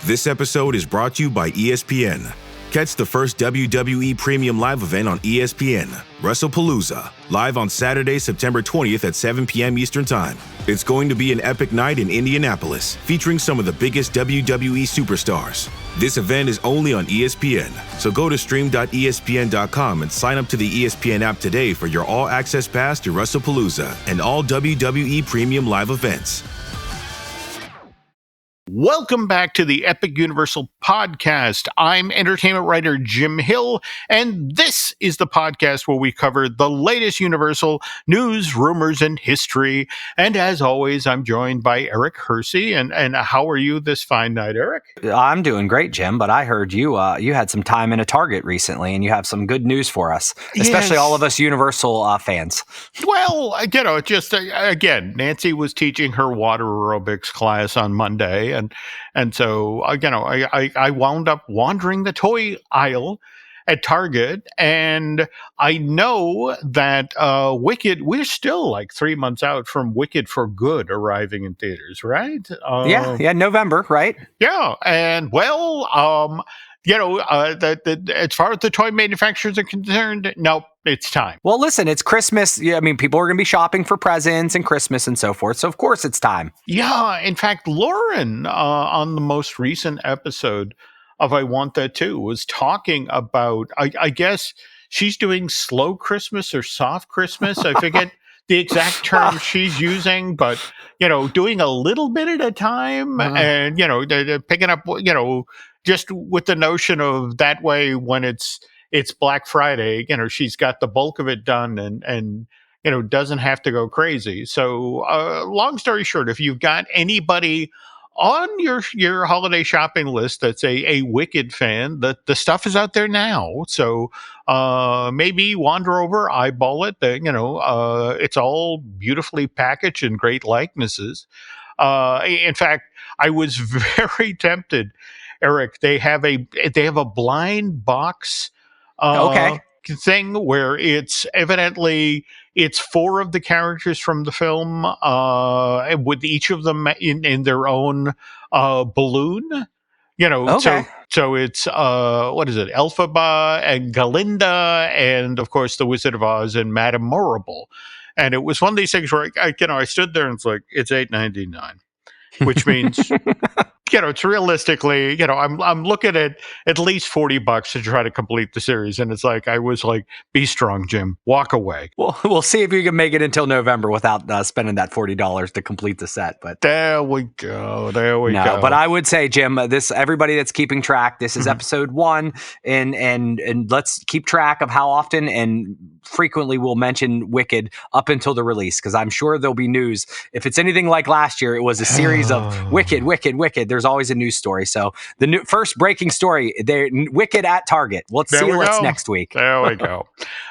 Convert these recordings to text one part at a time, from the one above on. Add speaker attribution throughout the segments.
Speaker 1: This episode is brought to you by ESPN. Catch the first WWE Premium Live event on ESPN, WrestlePalooza, live on Saturday, September 20th at 7 p.m. Eastern Time. It's going to be an epic night in Indianapolis, featuring some of the biggest WWE superstars. This event is only on ESPN, so go to stream.espn.com and sign up to the ESPN app today for your all-access pass to WrestlePalooza and all WWE Premium Live events.
Speaker 2: Welcome back to the Epic Universal Podcast. I'm entertainment writer Jim Hill, and this is the podcast where we cover the latest Universal news, rumors, and history. And as always, I'm joined by Eric Hersey. And how are you this fine night, Eric?
Speaker 3: I'm doing great, Jim, but I heard you had some time in a Target recently, and you have some good news for us, especially all of us Universal fans.
Speaker 2: Well, again, Nancy was teaching her water aerobics class on Monday, and so I wound up wandering the toy aisle at Target, and I know that Wicked, we're still like 3 months out from Wicked for Good arriving in theaters, right?
Speaker 3: Yeah, November, right?
Speaker 2: Yeah, and well, as far as the toy manufacturers are concerned, nope. It's time.
Speaker 3: Well, listen, it's Christmas. Yeah, I mean, people are going to be shopping for presents and Christmas and so forth. So, of course, it's time.
Speaker 2: Yeah. In fact, Lauren, on the most recent episode of I Want That Too, was talking about, I guess she's doing slow Christmas or soft Christmas. I forget the exact term she's using, but, doing a little bit at a time and, picking up, just with the notion of that way when it's Black Friday, she's got the bulk of it done and doesn't have to go crazy. So long story short, if you've got anybody on your holiday shopping list that's a Wicked fan, the stuff is out there now. So maybe wander over, eyeball it. It's all beautifully packaged and great likenesses. In fact, I was very tempted, Eric. They have a blind box thing where it's evidently it's 4 of the characters from the film with each of them in their own balloon, so it's what is it, Elphaba and Galinda and of course the Wizard of Oz and Madame Morrible. And it was one of these things where I stood there and it's like, it's $8.99, which means it's realistically, I'm looking at least $40 to try to complete the series. And it's like, I was like, be strong, Jim, walk away.
Speaker 3: Well, we'll see if you can make it until November without spending that $40 to complete the set. But
Speaker 2: there we go.
Speaker 3: But I would say, Jim, everybody that's keeping track, this is episode 1 and let's keep track of how often and frequently we'll mention Wicked up until the release. Cause I'm sure there'll be news. If it's anything like last year, it was a series of Wicked. There's always a news story. So the first breaking story, they're Wicked at Target. Let's see what's next week.
Speaker 2: There we go.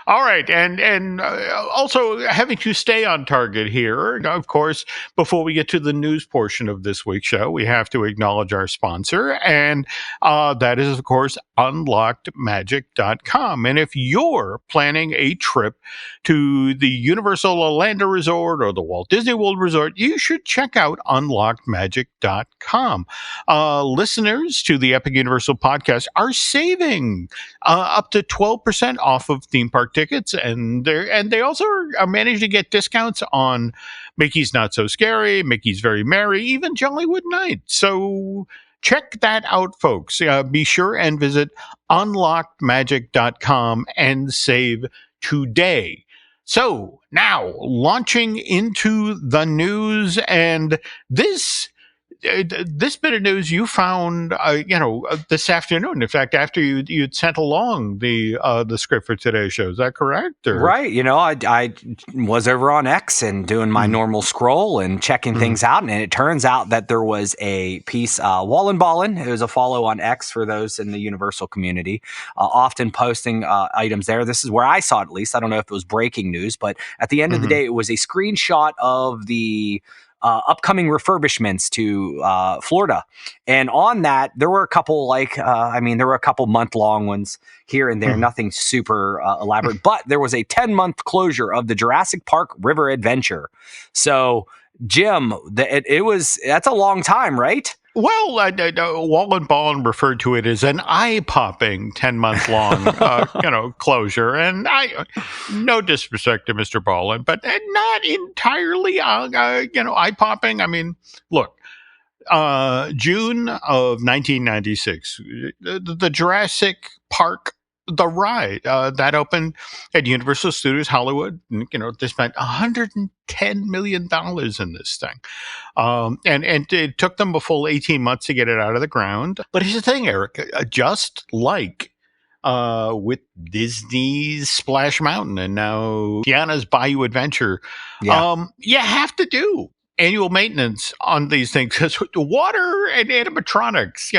Speaker 2: All right. And also having to stay on target here, of course, before we get to the news portion of this week's show, we have to acknowledge our sponsor. And that is, of course, UnlockedMagic.com. And if you're planning a trip to the Universal Orlando Resort or the Walt Disney World Resort, you should check out UnlockedMagic.com. Listeners to the Epic Universal Podcast are saving up to 12% off of theme park tickets, and they also are managing to get discounts on Mickey's Not So Scary, Mickey's Very Merry, even Jollywood Night. So check that out, folks. Be sure and visit unlockedmagic.com and save today. So now launching into the news, and this bit of news you found, this afternoon. In fact, after you'd sent along the script for today's show. Is that correct? Or?
Speaker 3: Right. I was over on X and doing my normal scroll and checking things out. And it turns out that there was a piece, Wallin Ballin, who's a follow on X for those in the Universal community, often posting items there. This is where I saw it, at least. I don't know if it was breaking news, but at the end of the day, it was a screenshot of the upcoming refurbishments to Florida. And on that, there were a couple month-long ones here and there, nothing super elaborate, but there was a 10-month closure of the Jurassic Park River Adventure. So, Jim, that's a long time, right?
Speaker 2: Well, Wallen Ballin referred to it as an eye-popping 10-month-long, closure. And no disrespect to Mr. Ballin, but not entirely, eye-popping. I mean, look, June of 1996, the Jurassic Park the ride that opened at Universal Studios Hollywood. They spent $110 million in this thing. And it took them a full 18 months to get it out of the ground. But here's the thing, Eric, just like with Disney's Splash Mountain and now Tiana's Bayou Adventure, you have to do annual maintenance on these things because the water and animatronics,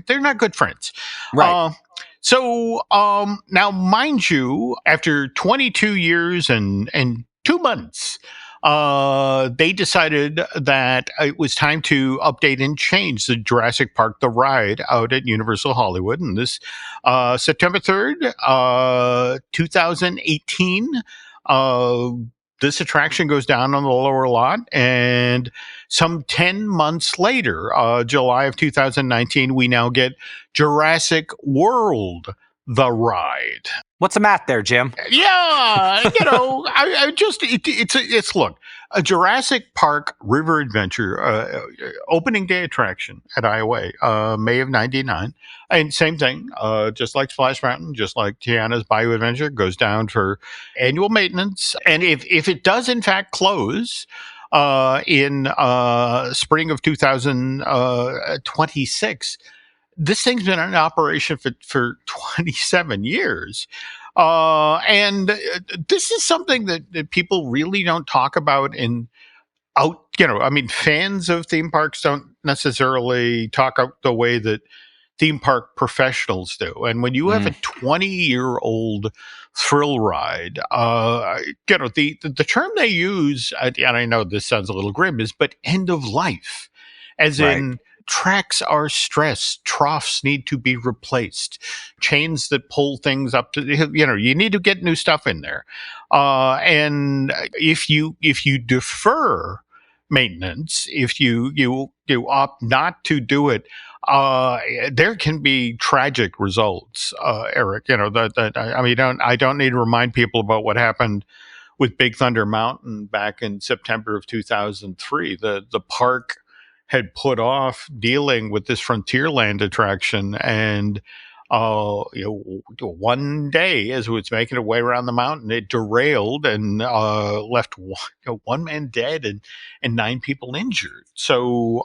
Speaker 2: they're not good friends.
Speaker 3: Right.
Speaker 2: So now, mind you, after 22 years and 2 months, they decided that it was time to update and change the Jurassic Park the ride out at Universal Hollywood. And this September 3rd, 2018, this attraction goes down on the lower lot, and some 10 months later, July of 2019, we now get Jurassic World, the ride.
Speaker 3: What's the math there, Jim?
Speaker 2: Yeah, it's look, a Jurassic Park River Adventure opening day attraction at IOA, May of '99. And same thing, just like Splash Mountain, just like Tiana's Bayou Adventure, goes down for annual maintenance. And if it does in fact close in spring of 2026, this thing's been in operation for 27 years. And this is something that people really don't talk about fans of theme parks don't necessarily talk out the way that theme park professionals do. And when you have a 20-year-old thrill ride, the term they use, and I know this sounds a little grim, but end of life, as in tracks are stressed, troughs need to be replaced, chains that pull things up to, you need to get new stuff in there. And if you defer maintenance, if you opt not to do it, there can be tragic results, Eric. I don't need to remind people about what happened with Big Thunder Mountain back in September of 2003. The park had put off dealing with this Frontierland attraction, and one day as it was making its way around the mountain, it derailed and left one man dead and 9 people injured. So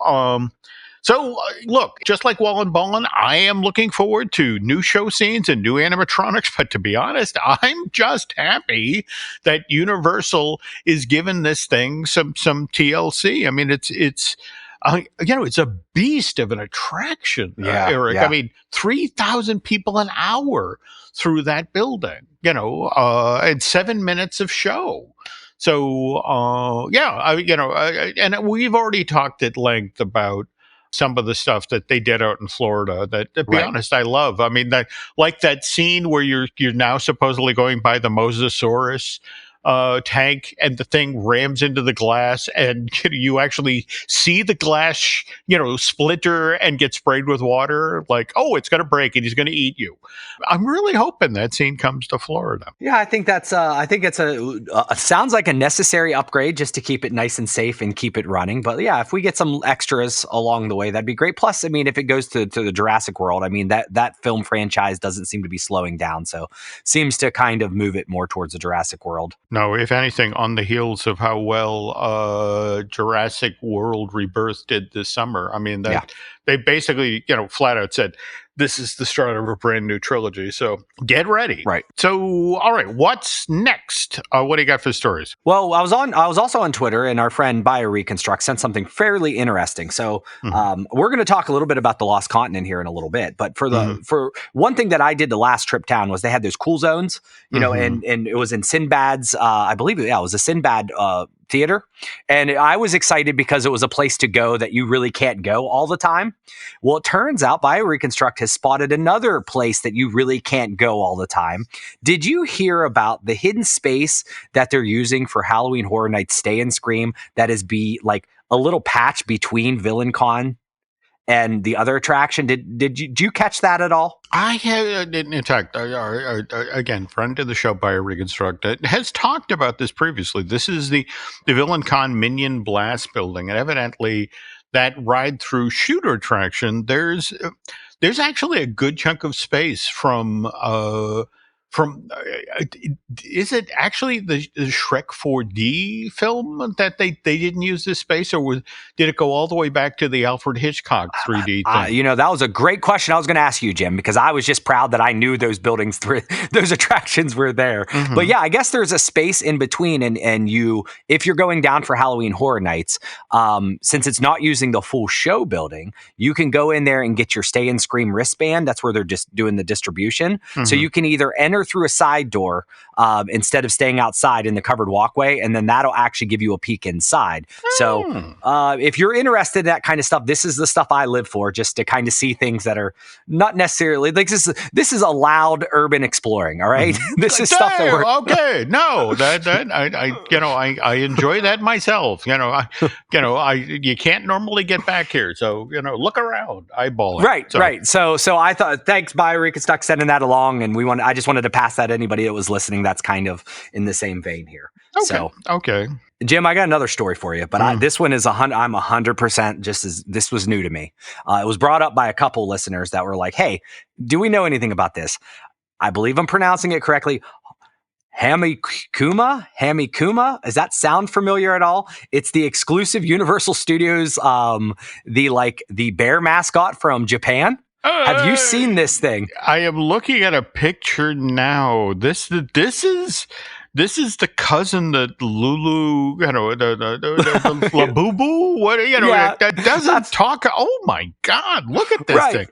Speaker 2: look, just like Wallen Ballin, I am looking forward to new show scenes and new animatronics. But to be honest, I'm just happy that Universal is giving this thing some TLC. I mean, it's a beast of an attraction, Eric.
Speaker 3: Yeah.
Speaker 2: I mean, 3,000 people an hour through that building, and 7 minutes of show. So, and we've already talked at length about some of the stuff that they did out in Florida that, to be honest, I love. I mean, that scene where you're now supposedly going by the Mosasaurus tank, and the thing rams into the glass, and you actually see the glass, splinter and get sprayed with water. Like, oh, it's going to break and he's going to eat you. I'm really hoping that scene comes to Florida.
Speaker 3: Yeah, I think it's sounds like a necessary upgrade just to keep it nice and safe and keep it running. But yeah, if we get some extras along the way, that'd be great. Plus, I mean, if it goes to the Jurassic World, I mean, that film franchise doesn't seem to be slowing down. So seems to kind of move it more towards the Jurassic World.
Speaker 2: No, if anything, on the heels of how well Jurassic World Rebirth did this summer. I mean, they basically, flat out said, this is the start of a brand new trilogy. So get ready.
Speaker 3: Right.
Speaker 2: So, all right, what's next? What do you got for stories?
Speaker 3: Well, I was also on Twitter, and our friend BioReconstruct sent something fairly interesting. So we're going to talk a little bit about the Lost Continent here in a little bit. But for one thing that I did the last trip down was they had those cool zones, and it was in Sinbad's, I believe, it was a Sinbad theater. And I was excited because it was a place to go that you really can't go all the time. Well, it turns out BioReconstruct has spotted another place that you really can't go all the time. Did you hear about the hidden space that they're using for Halloween Horror Nights Stay and Scream that is like a little patch between VillainCon and the other attraction? Did you catch that at all?
Speaker 2: I had, in fact, again, friend of the show, BioReconstruct, has talked about this previously. This is the VillainCon Minion Blast building, and evidently that ride through shooter attraction, there's actually a good chunk of space from is it actually the Shrek 4D film that they didn't use this space, or did it go all the way back to the Alfred Hitchcock 3D thing?
Speaker 3: That was a great question I was going to ask you, Jim, because I was just proud that I knew those buildings, those attractions were there. Mm-hmm. But yeah, I guess there's a space in between, and if you're going down for Halloween Horror Nights, since it's not using the full show building, you can go in there and get your Stay and Scream wristband. That's where they're just doing the distribution. Mm-hmm. So you can either enter through a side door instead of staying outside in the covered walkway, and then that'll actually give you a peek inside. So if you're interested in that kind of stuff, this is the stuff I live for, just to kind of see things that are not necessarily like this is allowed urban exploring. All right. This is stuff that we're
Speaker 2: okay. No, that I enjoy that myself. You can't normally get back here, so look around, eyeball it.
Speaker 3: Right. So I thought, thanks, BioReconstruct, sending that along, and I just wanted to pass that to anybody that was listening. That's kind of in the same vein here.
Speaker 2: Okay.
Speaker 3: Jim, I got another story for you, but this one is I'm 100% just as this was new to me. It was brought up by a couple listeners that were like, "Hey, do we know anything about this?" I believe I'm pronouncing it correctly. Hamikuma? Does that sound familiar at all? It's the exclusive Universal Studios, the bear mascot from Japan. Have you seen this thing?
Speaker 2: I am looking at a picture now. This is the cousin that Lulu, the Labubu. What that doesn't talk. Oh my God! Look at this thing.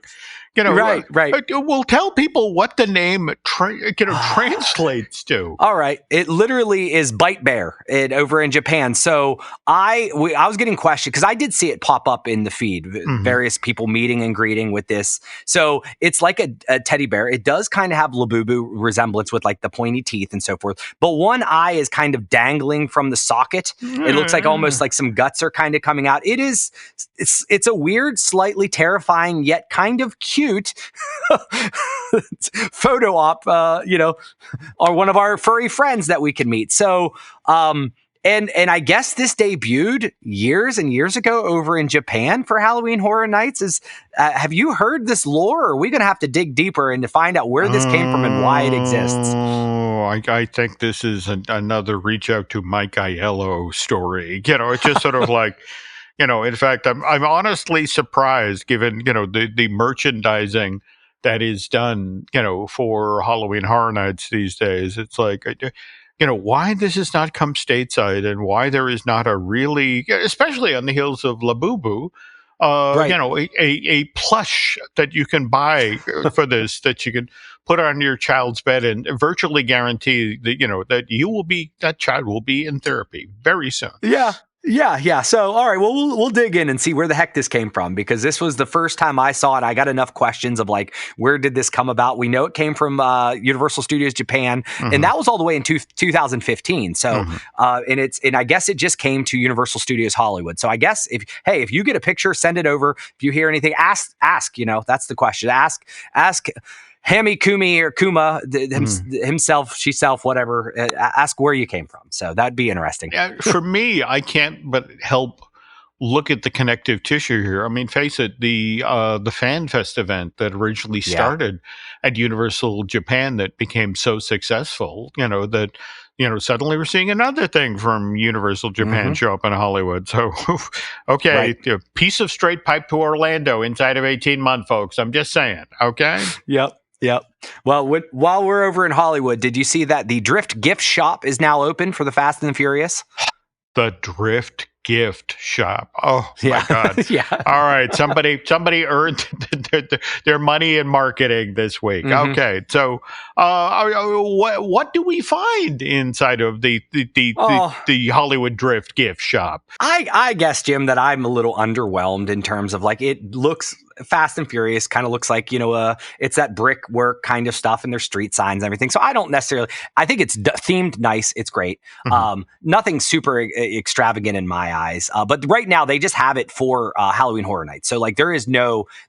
Speaker 3: Right.
Speaker 2: We'll tell people what the name translates to.
Speaker 3: All right. It literally is Bite Bear over in Japan. So I was getting questioned because I did see it pop up in the feed, various people meeting and greeting with this. So it's like a teddy bear. It does kind of have Labubu resemblance with like the pointy teeth and so forth. But one eye is kind of dangling from the socket. It looks like almost like some guts are kind of coming out. It's a weird, slightly terrifying, yet kind of cute photo op, or one of our furry friends that we can meet. So, and I guess this debuted years and years ago over in Japan for Halloween Horror Nights. Have you heard this lore, or are we going to have to dig deeper and to find out where this came from and why it exists?
Speaker 2: I think this is another reach out to Mike Aiello story. It's just sort of like, in fact, I'm honestly surprised given, the merchandising that is done, for Halloween Horror Nights these days. It's like, why this has not come stateside and why there is not a really, especially on the heels of Labubu, a plush that you can buy for this, that you can put on your child's bed and virtually guarantee that that child will be in therapy very soon.
Speaker 3: Yeah. So, all right, well, we'll dig in and see where the heck this came from, because this was the first time I saw it. I got enough questions of like, where did this come about? We know it came from Universal Studios Japan, and that was all the way in 2015. So, and I guess it just came to Universal Studios Hollywood. So I guess if you get a picture, send it over. If you hear anything, ask. That's the question. Ask. Hamikumi or Kuma himself, sheself, whatever. Ask where you came from. So that'd be interesting.
Speaker 2: For me, I can't but help look at the connective tissue here. I mean, face it, the Fan Fest event that originally started at Universal Japan that became so successful, that suddenly we're seeing another thing from Universal Japan show up in Hollywood. So, okay, piece of straight pipe to Orlando inside of 18 months, folks. I'm just saying. Okay.
Speaker 3: Yep. Well, while we're over in Hollywood, did you see that the Drift gift shop is now open for the Fast and the Furious?
Speaker 2: The Drift gift shop. Oh my
Speaker 3: Yeah.
Speaker 2: God.
Speaker 3: Yeah.
Speaker 2: All right. Somebody earned their money in marketing this week.
Speaker 3: Mhm.
Speaker 2: Okay. So, what do we find inside of
Speaker 3: Oh,
Speaker 2: the Hollywood Drift gift shop?
Speaker 3: I guess, Jim, that I'm a little underwhelmed in terms of like it looks Fast and Furious, kind of looks like, it's that brickwork kind of stuff and there's street signs and everything. So I don't necessarily, I think it's themed nice. It's great.
Speaker 2: Mhm.
Speaker 3: Nothing super extravagant in my eyes. But right now they just have it for Halloween Horror Nights. So like there is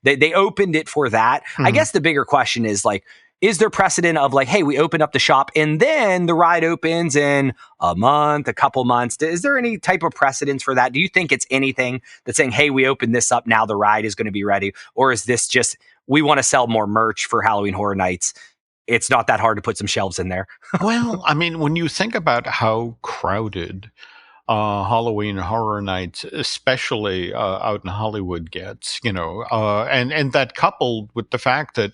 Speaker 3: they opened it for that. I
Speaker 2: Mhm.
Speaker 3: guess the bigger question is like, is there precedent of like, hey, we open up the shop and then the ride opens in a month, a couple months? Is there any type of precedence for that? Do you think it's anything that's saying, hey, we opened this up, now the ride is going to be ready? Or is this just, we want to sell more merch for Halloween Horror Nights? It's not that hard to put some shelves in there.
Speaker 2: Well, I mean, when you think about how crowded Halloween Horror Nights, especially out in Hollywood, gets, and that coupled with the fact that,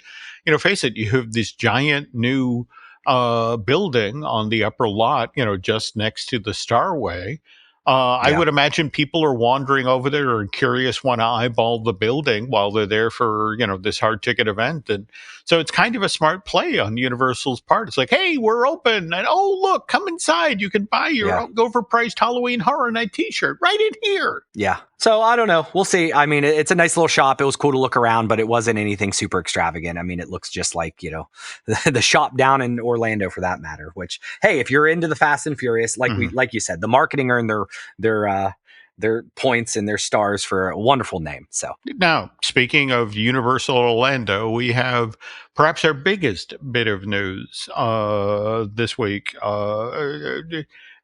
Speaker 2: face it, you have this giant new building on the upper lot, just next to the Starway. I
Speaker 3: Yeah.
Speaker 2: would imagine people are wandering over there or curious, want to eyeball the building while they're there for, this hard ticket event. And so it's kind of a smart play on Universal's part. It's like, hey, we're open. And oh, look, come inside. You can buy your
Speaker 3: Yeah.
Speaker 2: overpriced Halloween Horror Night t-shirt right in here.
Speaker 3: Yeah. So I don't know. We'll see. I mean, it's a nice little shop. It was cool to look around, but it wasn't anything super extravagant. I mean, it looks just like, the shop down in Orlando for that matter, which, hey, if you're into the Fast and Furious, like you said, the marketing earned their points and their stars for a wonderful name. So
Speaker 2: Now, speaking of Universal Orlando, we have perhaps our biggest bit of news this week.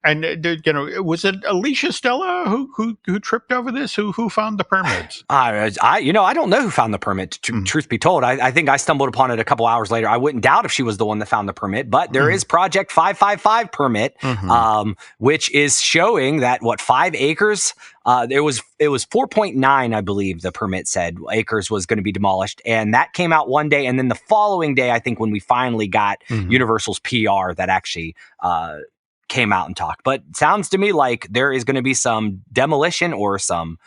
Speaker 2: Was it Alicia Stella who tripped over this? Who found the permits?
Speaker 3: I don't know who found the permit. Truth be told, I think I stumbled upon it a couple hours later. I wouldn't doubt if she was the one that found the permit, but there is Project 555 permit, which is showing that 5 acres. It was 4.9, I believe the permit said acres was going to be demolished, and that came out one day, and then the following day, I think when we finally got Universal's PR that actually came out and talked. But sounds to me like there is going to be some demolition or some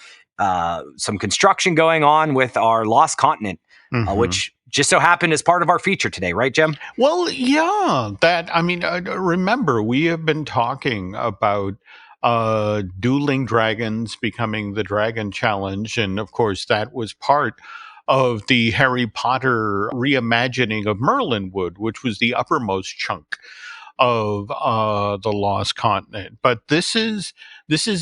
Speaker 3: construction going on with our Lost Continent, which just so happened as part of our feature today, right, Jim?
Speaker 2: Well, yeah. Remember, we have been talking about Dueling Dragons becoming the Dragon Challenge, and of course, that was part of the Harry Potter reimagining of Merlinwood, which was the uppermost chunk of the Lost Continent. But this is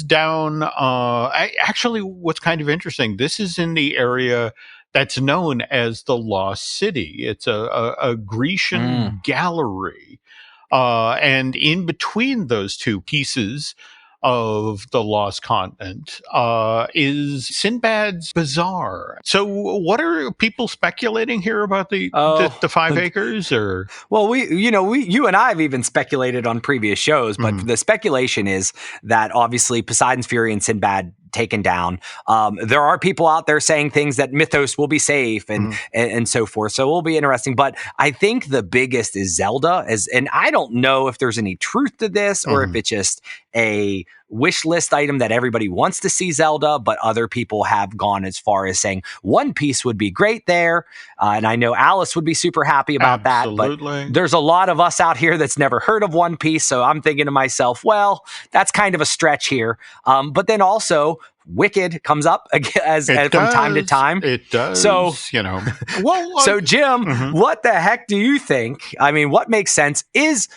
Speaker 2: down. Actually, what's kind of interesting, this is in the area that's known as the Lost City. It's a Grecian gallery, and in between those two pieces of the Lost Continent is Sinbad's Bazaar. So, what are people speculating here about the 5 acres? Or
Speaker 3: well, you and I have even speculated on previous shows, but the speculation is that obviously Poseidon's Fury and Sinbad taken down. There are people out there saying things that Mythos will be safe and so forth. So it will be interesting. But I think the biggest is Zelda, and I don't know if there's any truth to this or if it's just a wish list item that everybody wants to see Zelda, but other people have gone as far as saying One Piece would be great there. And I know Alice would be super happy about that. But there's a lot of us out here that's never heard of One Piece. So I'm thinking to myself, well, that's kind of a stretch here. But then also Wicked comes up as from time to time.
Speaker 2: It does.
Speaker 3: So,
Speaker 2: Well,
Speaker 3: so Jim, what the heck do you think? I mean, what makes sense? Is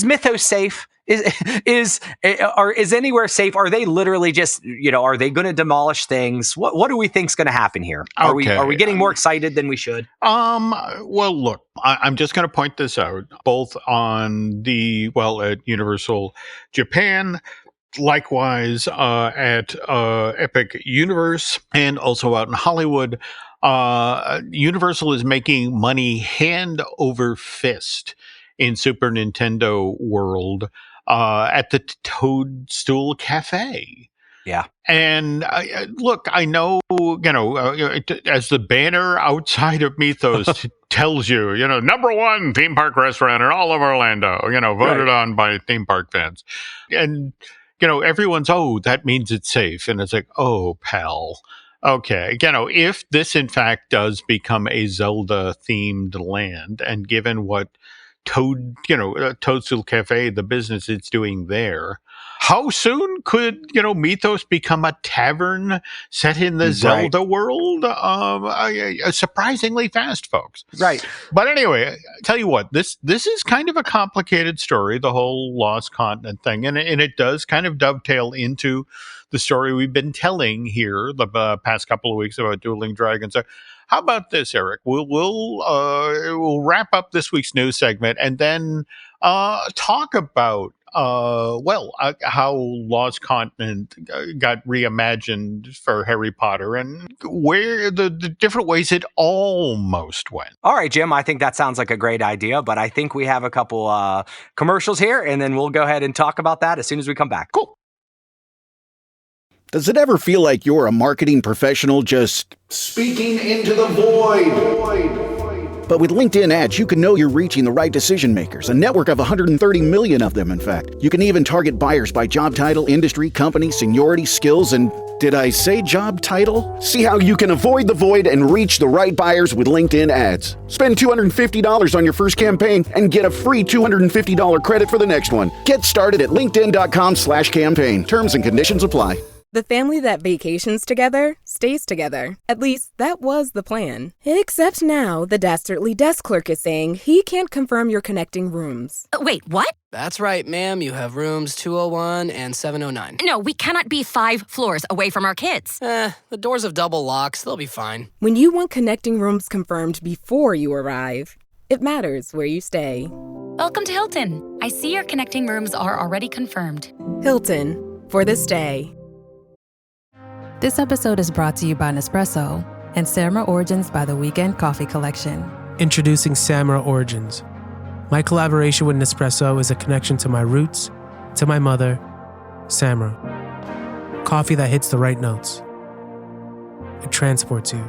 Speaker 3: Mythos safe? Is anywhere safe? Are they literally just, are they going to demolish things? What do we think's going to happen here? Are we getting more excited than we should?
Speaker 2: Well, look, I'm just going to point this out, both on at Universal Japan, likewise at Epic Universe, and also out in Hollywood. Universal is making money hand over fist in Super Nintendo world at the Toadstool Cafe.
Speaker 3: Yeah.
Speaker 2: And look, I know, as the banner outside of Mythos tells you, #1 theme park restaurant in all of Orlando, voted on by theme park fans. And, everyone's, oh, that means it's safe. And it's like, oh, pal. Okay. If this in fact does become a Zelda themed land, and given what Toadstool Cafe, the business it's doing there, how soon could, Mythos become a tavern set in the Zelda world? Surprisingly fast, folks.
Speaker 3: Right.
Speaker 2: But anyway, tell you what, this is kind of a complicated story, the whole Lost Continent thing, and it does kind of dovetail into the story we've been telling here the past couple of weeks about Dueling Dragons. So how about this, Eric? We'll wrap up this week's news segment and then talk about how Lost Continent got reimagined for Harry Potter and where the different ways it almost went.
Speaker 3: All right, Jim, I think that sounds like a great idea, but I think we have a couple commercials here, and then we'll go ahead and talk about that as soon as we come back.
Speaker 2: Cool.
Speaker 4: Does it ever feel like you're a marketing professional just
Speaker 5: speaking into the void?
Speaker 4: But with LinkedIn ads, you can know you're reaching the right decision makers, a network of 130 million of them, in fact. You can even target buyers by job title, industry, company, seniority, skills, and did I say job title? See how you can avoid the void and reach the right buyers with LinkedIn ads. Spend $250 on your first campaign and get a free $250 credit for the next one. Get started at linkedin.com/campaign. Terms and conditions apply.
Speaker 6: The family that vacations together stays together. At least, that was the plan. Except now, the dastardly desk clerk is saying he can't confirm your connecting rooms.
Speaker 7: Wait, what?
Speaker 8: That's right, ma'am. You have rooms 201 and 709.
Speaker 7: No, we cannot be 5 floors away from our kids.
Speaker 8: The doors have double locks. They'll be fine.
Speaker 6: When you want connecting rooms confirmed before you arrive, it matters where you stay.
Speaker 7: Welcome to Hilton. I see your connecting rooms are already confirmed.
Speaker 6: Hilton, for the stay.
Speaker 9: This episode is brought to you by Nespresso and Samra Origins by the Weekend Coffee Collection.
Speaker 10: Introducing Samra Origins. My collaboration with Nespresso is a connection to my roots, to my mother, Samra. Coffee that hits the right notes. It transports you.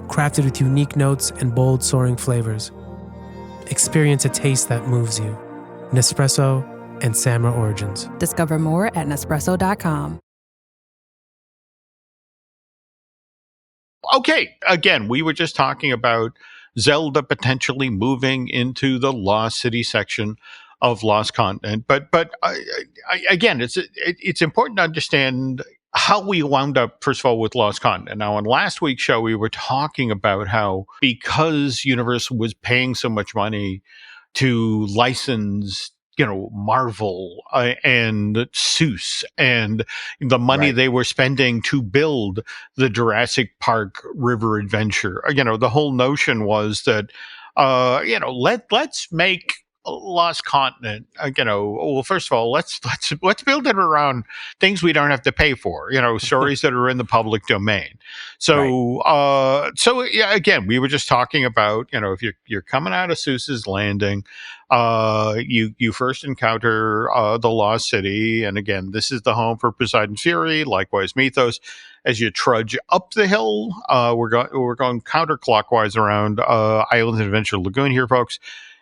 Speaker 10: Crafted with unique notes and bold soaring flavors. Experience a taste that moves you. Nespresso and Samra Origins.
Speaker 9: Discover more at Nespresso.com.
Speaker 2: Okay, again, we were just talking about Zelda potentially moving into the Lost City section of Lost Continent, but again, it's important to understand how we wound up, first of all, with Lost Continent. Now, on last week's show, we were talking about how because Universal was paying so much money to license Marvel and Seuss and the money they were spending to build the Jurassic Park River Adventure. The whole notion was that, let's make Lost Continent, well, first of all, let's build it around things we don't have to pay for, stories that are in the public domain. So, yeah, again, we were just talking about, if you're coming out of Seuss's Landing, you first encounter the Lost City, and again, this is the home for Poseidon Fury, likewise Mythos. As you trudge up the hill, we're going counterclockwise around Islands of Adventure Lagoon here, folks.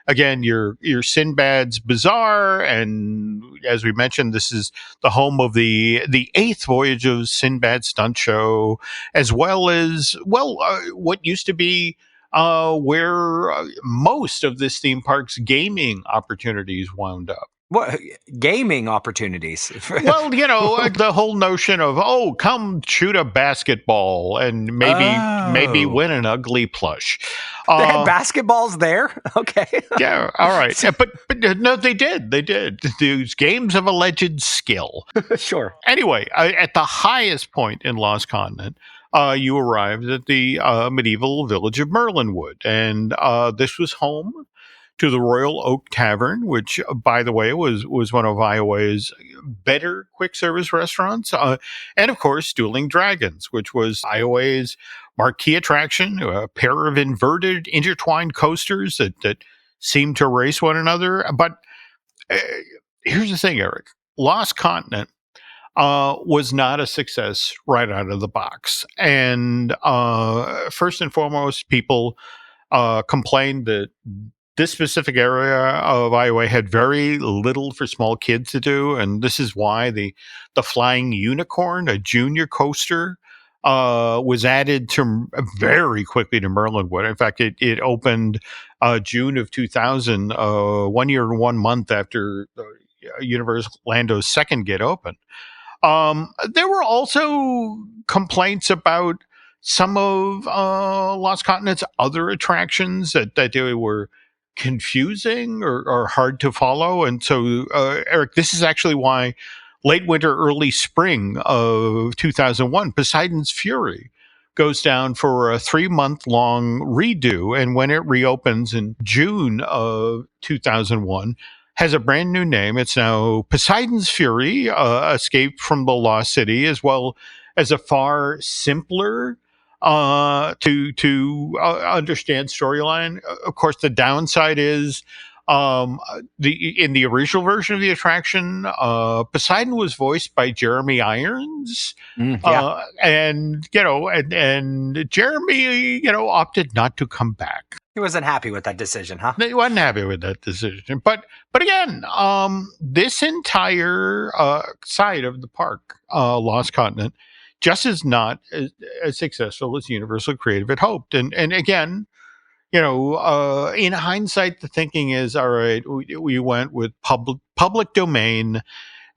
Speaker 2: Again, your Sinbad's Bazaar, and as we mentioned, this is the home of the 8th voyage of Sinbad's Stunt Show, as well as what used to be where most of this theme park's gaming opportunities wound up.
Speaker 3: What gaming opportunities?
Speaker 2: Well, the whole notion of, come shoot a basketball and maybe win an ugly plush.
Speaker 3: They had basketballs there? Okay.
Speaker 2: Yeah, all right. But no, they did. These games of alleged skill.
Speaker 3: Sure.
Speaker 2: Anyway, at the highest point in Lost Continent, you arrived at the medieval village of Merlinwood, and this was home to the Royal Oak Tavern, which, by the way, was one of Iowa's better quick service restaurants. And, of course, Dueling Dragons, which was Iowa's marquee attraction, a pair of inverted, intertwined coasters that seemed to race one another. But here's the thing, Eric. Lost Continent was not a success right out of the box. And first and foremost, people complained that this specific area of Iowa had very little for small kids to do, and this is why the Flying Unicorn, a junior coaster, was added to very quickly to Merlinwood. In fact, it opened June of 2000, 1 year and 1 month after Universal Orlando's second gate opened. There were also complaints about some of Lost Continent's other attractions that they were confusing or hard to follow. And so, Eric, this is actually why late winter, early spring of 2001, Poseidon's Fury goes down for a 3-month-long redo. And when it reopens in June of 2001, has a brand new name. It's now Poseidon's Fury, Escape from the Lost City, as well as a far simpler to understand storyline. Of course, the downside is in the original version of the attraction, Poseidon was voiced by Jeremy Irons, and Jeremy, opted not to come back.
Speaker 3: He wasn't happy with that decision, huh?
Speaker 2: He wasn't happy with that decision. But again, this entire side of the park, Lost Continent, just is not as successful as Universal Creative had hoped. And again, in hindsight, the thinking is, all right, we went with public domain.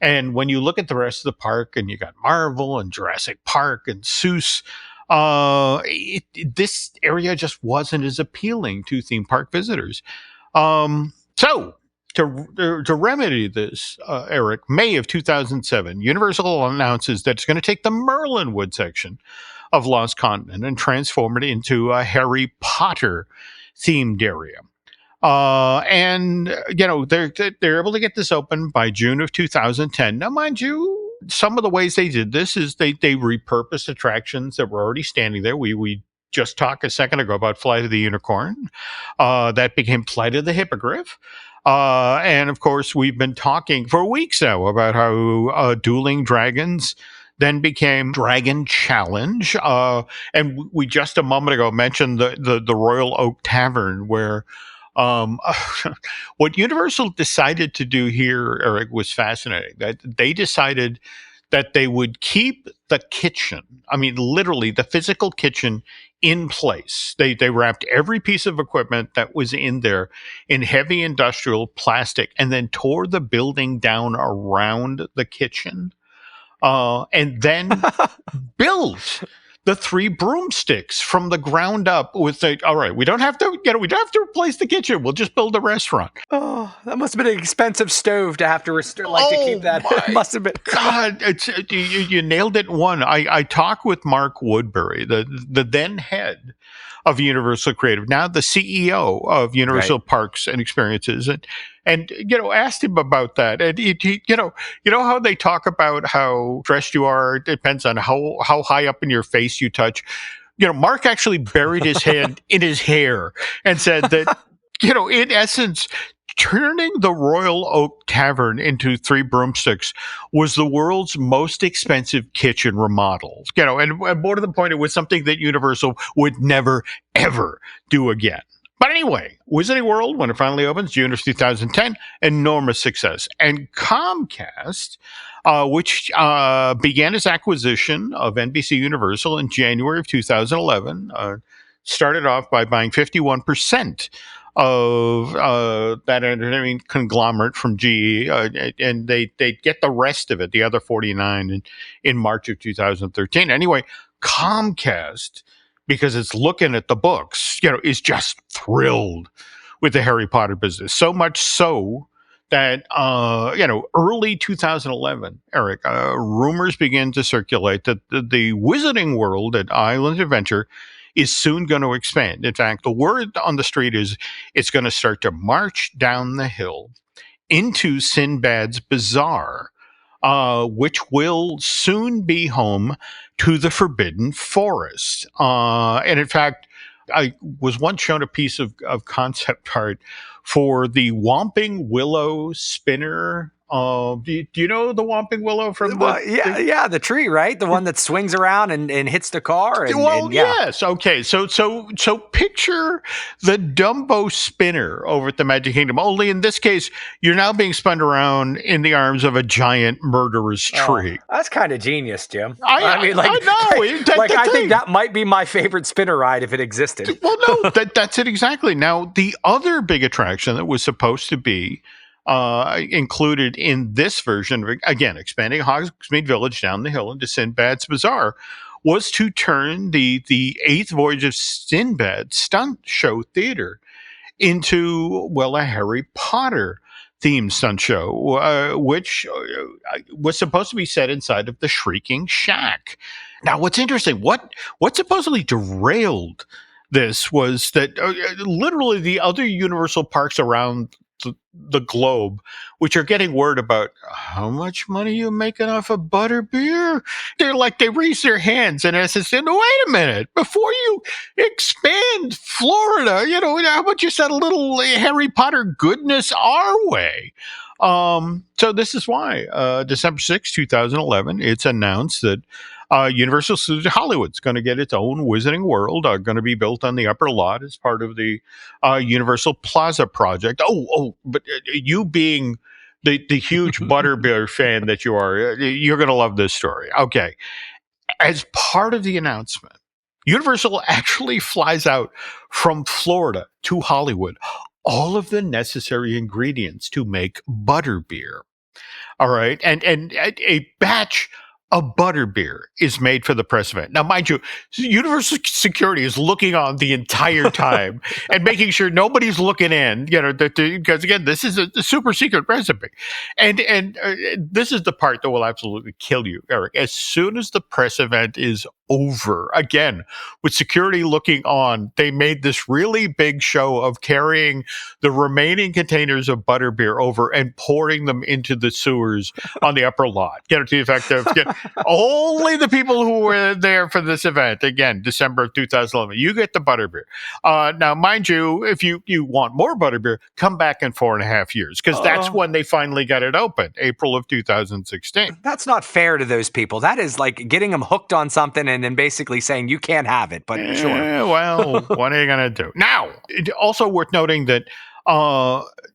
Speaker 2: And when you look at the rest of the park, and you got Marvel and Jurassic Park and Seuss, this area just wasn't as appealing to theme park visitors. So to remedy this, Eric, May of 2007, Universal announces that it's going to take the Merlinwood section of Lost Continent and transform it into a Harry Potter themed area. And they're able to get this open by June of 2010. Now, mind you, some of the ways they did this is they repurposed attractions that were already standing there. We just talked a second ago about Flight of the Unicorn. That became Flight of the Hippogriff. And of course, we've been talking for weeks now about how Dueling Dragons then became Dragon Challenge. And we just a moment ago mentioned the Royal Oak Tavern, where what Universal decided to do here, Eric, was fascinating. That they decided that they would keep the kitchen, I mean, literally the physical kitchen, in place. They wrapped every piece of equipment that was in there in heavy industrial plastic and then tore the building down around the kitchen. And then built the 3 broomsticks from the ground up with all right, we don't have to replace the kitchen. We'll just build a restaurant.
Speaker 3: Oh, that must have been an expensive stove to have to restore, to keep that. It must have been.
Speaker 2: God, you nailed it. I talked with Mark Woodbury, the then head of Universal Creative, now the CEO of Universal Parks and Experiences, and asked him about that. And he how they talk about how dressed you are, it depends on how high up in your face you touch. Mark actually buried his hand in his hair and said that, in essence, turning the Royal Oak Tavern into 3 broomsticks was the world's most expensive kitchen remodel. And more to the point, it was something that Universal would never, ever do again. But anyway, Wizarding World, when it finally opens, June of 2010, enormous success. And Comcast, which began its acquisition of NBC Universal in January of 2011, started off by buying 51% of that entertainment conglomerate from GE, and they get the rest of it, the other 49, in March of 2013. Anyway, Comcast, because it's looking at the books, is just thrilled with the Harry Potter business. So much so that, early 2011, Eric, rumors begin to circulate that the Wizarding World at Island Adventure is soon going to expand. In fact, the word on the street is it's going to start to march down the hill into Sinbad's Bazaar, which will soon be home to the Forbidden Forest. And in fact, I was once shown a piece of concept art for the Whomping Willow Spinner Do you know the Whomping Willow from
Speaker 3: the tree, right? The one that swings around and hits the car.
Speaker 2: Yes. Okay. So picture the Dumbo spinner over at the Magic Kingdom. Only in this case, you're now being spun around in the arms of a giant murderous tree.
Speaker 3: That's kind of genius, Jim.
Speaker 2: I know.
Speaker 3: I think that might be my favorite spinner ride if it existed.
Speaker 2: Well, no, that's it exactly. Now, the other big attraction that was supposed to be included in this version, again, expanding Hogsmeade Village down the hill into Sinbad's Bazaar, was to turn the eighth voyage of Sinbad stunt show theater into, a Harry Potter themed stunt show, which was supposed to be set inside of the Shrieking Shack. Now, what's interesting, what supposedly derailed this was that literally the other Universal parks around the globe, which are getting word about how much money you making off of butterbeer, they raise their hands and said, no, wait a minute, before you expand Florida, how about you send a little Harry Potter goodness our way? So this is why December 6, 2011, it's announced that Universal Studios Hollywood's going to get its own Wizarding World, going to be built on the upper lot as part of the Universal Plaza project. But you being the huge butterbeer fan that you are, you're going to love this story. Okay. As part of the announcement, Universal actually flies out from Florida to Hollywood all of the necessary ingredients to make butterbeer. All right. And a batch of butterbeer is made for the press event. Now, mind you, Universal Security is looking on the entire time and making sure nobody's looking in, because again, this is a super secret recipe. And this is the part that will absolutely kill you, Eric. As soon as the press event is over, again, with security looking on, they made this really big show of carrying the remaining containers of butterbeer over and pouring them into the sewers on the upper lot. To the effect of only the people who were there for this event, again, December of 2011, you get the butterbeer. Now, mind you, if you want more butterbeer, come back in 4.5 years, because that's when they finally got it open, April of 2016.
Speaker 3: That's not fair to those people. That is like getting them hooked on something and then basically saying you can't have it, but sure.
Speaker 2: Well, what are you going to do? Now, also worth noting that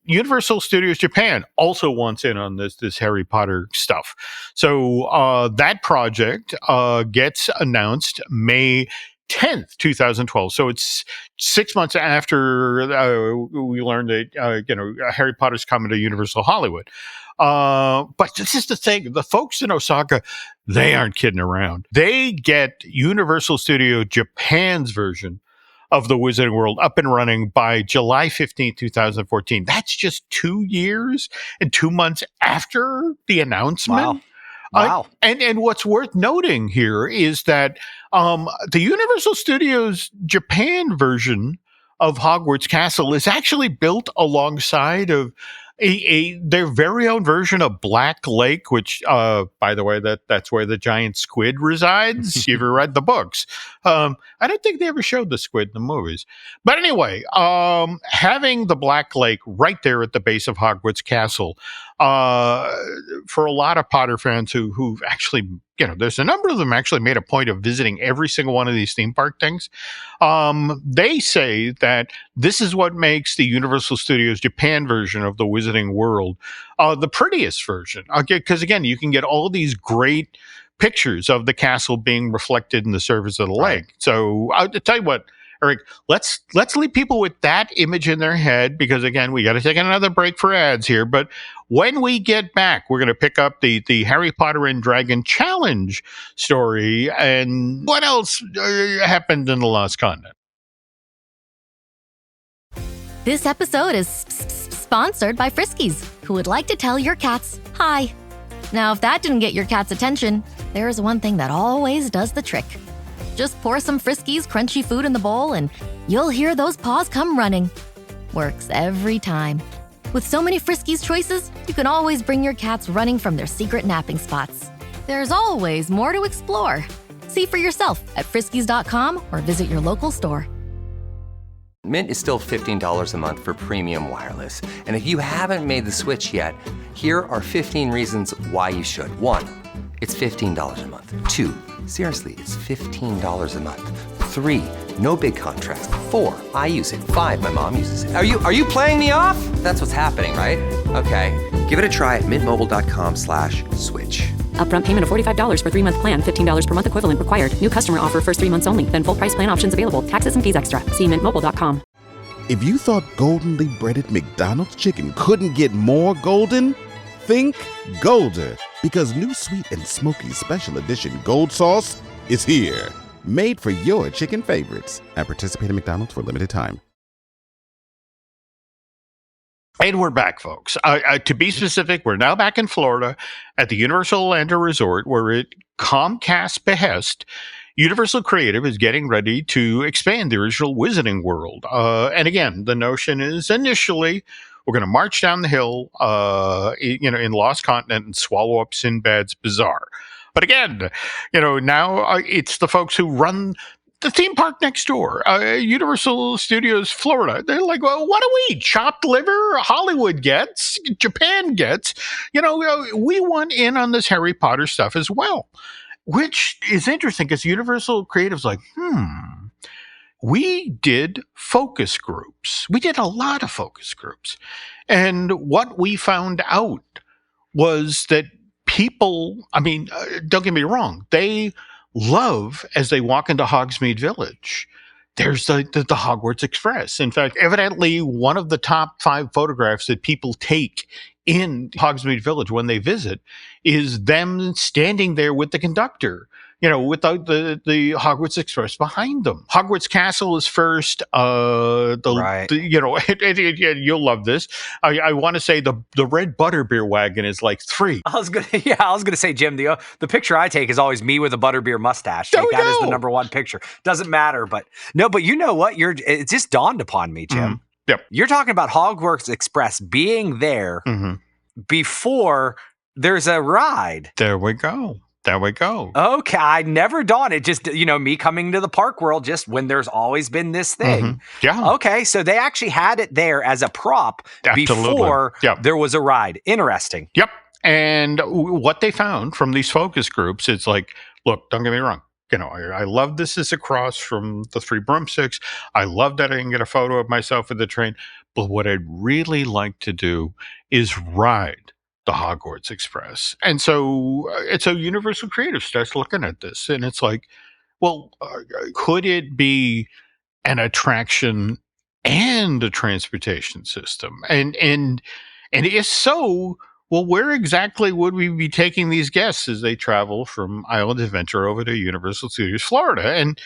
Speaker 2: Universal Studios Japan also wants in on this Harry Potter stuff. So that project gets announced May 10th, 2012. So it's 6 months after we learned that Harry Potter's coming to Universal Hollywood. But this is the thing, the folks in Osaka, they aren't kidding around. They get Universal Studio Japan's version of the Wizarding World up and running by July 15th, 2014. That's just 2 years and 2 months after the announcement.
Speaker 3: Wow.
Speaker 2: And what's worth noting here is that the Universal Studios Japan version of Hogwarts Castle is actually built alongside of their very own version of Black Lake, which, by the way, that's where the giant squid resides. You ever read the books? I don't think they ever showed the squid in the movies. But anyway, having the Black Lake right there at the base of Hogwarts Castle, for a lot of Potter fans who've actually, there's a number of them actually made a point of visiting every single one of these theme park things. They say that this is what makes the Universal Studios Japan version of the Wizarding World the prettiest version. Because again, you can get all these great pictures of the castle being reflected in the surface of the lake. So I'll tell you what, Eric, let's leave people with that image in their head, because again, we got to take another break for ads here. But when we get back, we're going to pick up the Harry Potter and Dragon Challenge story and what else happened in the Lost Continent.
Speaker 7: This episode is sponsored by Friskies, who would like to tell your cats hi. Now, if that didn't get your cat's attention, there is one thing that always does the trick. Just pour some Friskies crunchy food in the bowl and you'll hear those paws come running. Works every time. With so many Friskies choices, you can always bring your cats running from their secret napping spots. There's always more to explore. See for yourself at friskies.com or visit your local store.
Speaker 11: Mint is still $15 a month for premium wireless. And if you haven't made the switch yet, here are 15 reasons why you should. 1, it's $15 a month. 2, seriously, it's $15 a month. 3, no big contrast. 4, I use it. 5, my mom uses it. Are you playing me off? That's what's happening, right? Okay, give it a try at mintmobile.com/switch.
Speaker 12: Upfront payment of $45 for 3-month plan, $15 per month equivalent required. New customer offer first 3 months only. Then full price plan options available. Taxes and fees extra. See mintmobile.com.
Speaker 13: If you thought goldenly breaded McDonald's chicken couldn't get more golden, think Golder. Because new sweet and smoky special edition gold sauce is here. Made for your chicken favorites. At participating McDonald's for a limited time.
Speaker 2: And we're back, folks. To be specific, we're now back in Florida at the Universal Orlando Resort, where at Comcast's behest, Universal Creative is getting ready to expand the original Wizarding World. And again, the notion is initially we're going to march down the hill, in Lost Continent and swallow up Sinbad's Bazaar. But again, now it's the folks who run the theme park next door, Universal Studios Florida. They're like, well, what do we eat? Chopped liver? Hollywood gets, Japan gets. We want in on this Harry Potter stuff as well, which is interesting because Universal Creative's like, we did focus groups. We did a lot of focus groups. And what we found out was that people, don't get me wrong, they love, as they walk into Hogsmeade Village, there's the Hogwarts Express. In fact, evidently one of the top 5 photographs that people take in Hogsmeade Village when they visit is them standing there with the conductor, without the Hogwarts Express behind them. Hogwarts Castle is first. You'll love this. I want to say the red butterbeer wagon is like 3.
Speaker 3: I was gonna say, Jim, the picture I take is always me with a butterbeer mustache. That is the number 1 picture. Doesn't matter, but you know what? It just dawned upon me, Jim.
Speaker 2: Mm-hmm. Yep.
Speaker 3: You're talking about Hogwarts Express being there before there's a ride.
Speaker 2: There we go.
Speaker 3: Okay, I never dawned. It just, me coming to the park world just when there's always been this thing.
Speaker 2: Yeah.
Speaker 3: Okay, so they actually had it there as a prop before there was a ride. Interesting.
Speaker 2: Yep. And what they found from these focus groups, it's like, look, don't get me wrong. I love this is across from the 3 broomsticks. I love that I can get a photo of myself with the train. But what I'd really like to do is ride the Hogwarts Express. And so Universal Creative starts looking at this, and it's like, well, could it be an attraction and a transportation system? And if so, well, where exactly would we be taking these guests as they travel from Island Adventure over to Universal Studios Florida? And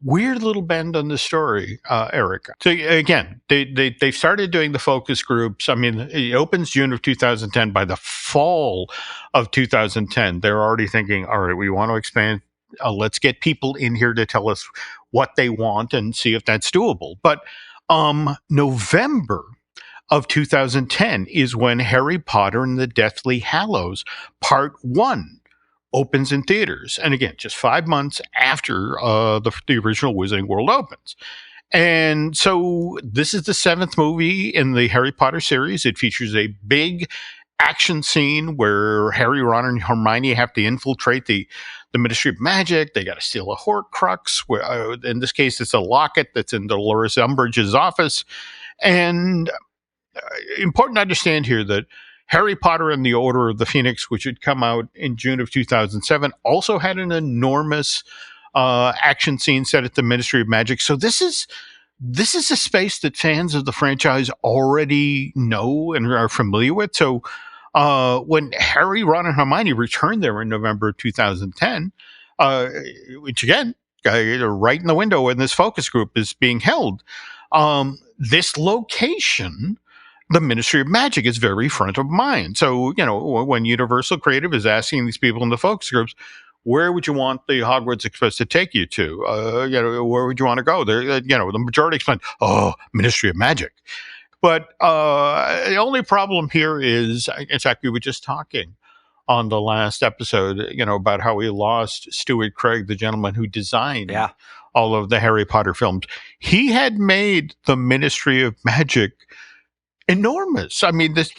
Speaker 2: weird little bend on the story, Eric. So again, they started doing the focus groups. It opens June of 2010. By the fall of 2010, they're already thinking, all right, we want to expand. Let's get people in here to tell us what they want and see if that's doable. But November of 2010 is when Harry Potter and the Deathly Hallows Part 1 opens in theaters. And again, just 5 months after the original Wizarding World opens. And so this is the 7th movie in the Harry Potter series. It features a big action scene where Harry, Ron, and Hermione have to infiltrate the Ministry of Magic. They got to steal a Horcrux. Where, in this case, it's a locket that's in Dolores Umbridge's office. And important to understand here that Harry Potter and the Order of the Phoenix, which had come out in June of 2007, also had an enormous action scene set at the Ministry of Magic. So this is a space that fans of the franchise already know and are familiar with. So when Harry, Ron, and Hermione returned there in November of 2010, which again, right in the window when this focus group is being held, this location, the Ministry of Magic, is very front of mind. So, when Universal Creative is asking these people in the focus groups, where would you want the Hogwarts Express to take you to? Where would you want to go? The majority explained, Ministry of Magic. But the only problem here is, in fact, we were just talking on the last episode, about how we lost Stuart Craig, the gentleman who designed all of the Harry Potter films. He had made the Ministry of Magic enormous. I mean, this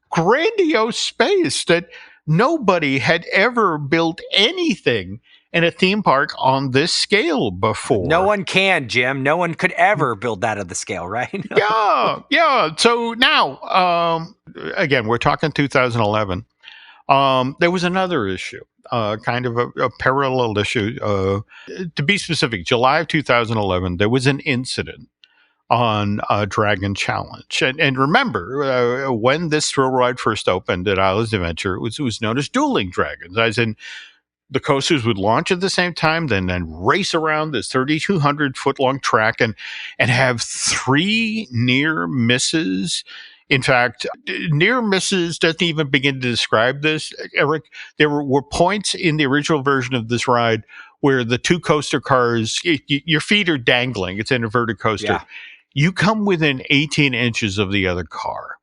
Speaker 2: grandiose space that nobody had ever built anything in a theme park on this scale before.
Speaker 3: No one can, Jim. No one could ever build that at the scale, right?
Speaker 2: Yeah. So now, again, we're talking 2011. There was another issue, kind of a parallel issue. To be specific, July of 2011, there was an incident on Dragon Challenge. And remember, when this thrill ride first opened at Islands Adventure, it was known as Dueling Dragons, as in the coasters would launch at the same time, then race around this 3,200-foot-long track and have 3 near misses. In fact, near misses doesn't even begin to describe this, Eric. There were points in the original version of this ride where the 2 coaster cars, your feet are dangling. It's an inverted coaster.
Speaker 3: Yeah.
Speaker 2: You come within 18 inches of the other car.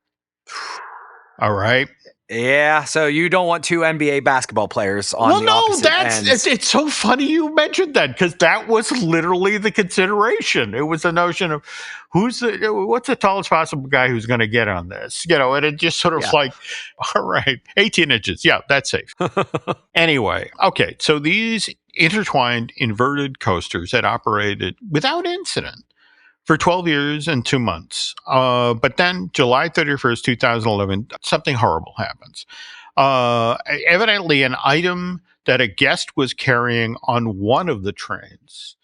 Speaker 2: All right.
Speaker 3: Yeah, so you don't want 2 NBA basketball players on the opposite ends.
Speaker 2: It's so funny you mentioned that, because that was literally the consideration. It was the notion of what's the tallest possible guy who's going to get on this, and it just sort of like, all right, 18 inches. Yeah, that's safe. Anyway, okay, so these intertwined inverted coasters had operated without incident for 12 years and 2 months. But then July 31st, 2011, something horrible happens. Evidently, an item that a guest was carrying on one of the trains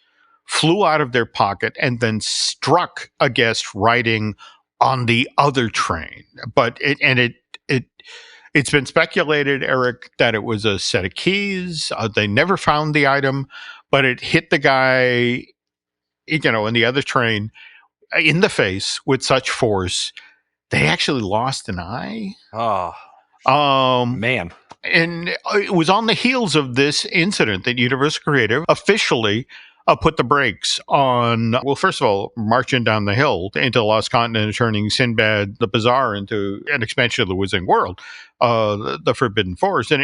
Speaker 2: flew out of their pocket and then struck a guest riding on the other train. But it's been speculated, Eric, that it was a set of keys. They never found the item, but it hit the guy in the other train in the face with such force, they actually lost an eye.
Speaker 3: Oh, man.
Speaker 2: And it was on the heels of this incident that Universal Creative officially put the brakes on, well, first of all, marching down the hill into the Lost Continent and turning Sinbad the Bazaar into an expansion of the Wizarding World, the Forbidden Forest. And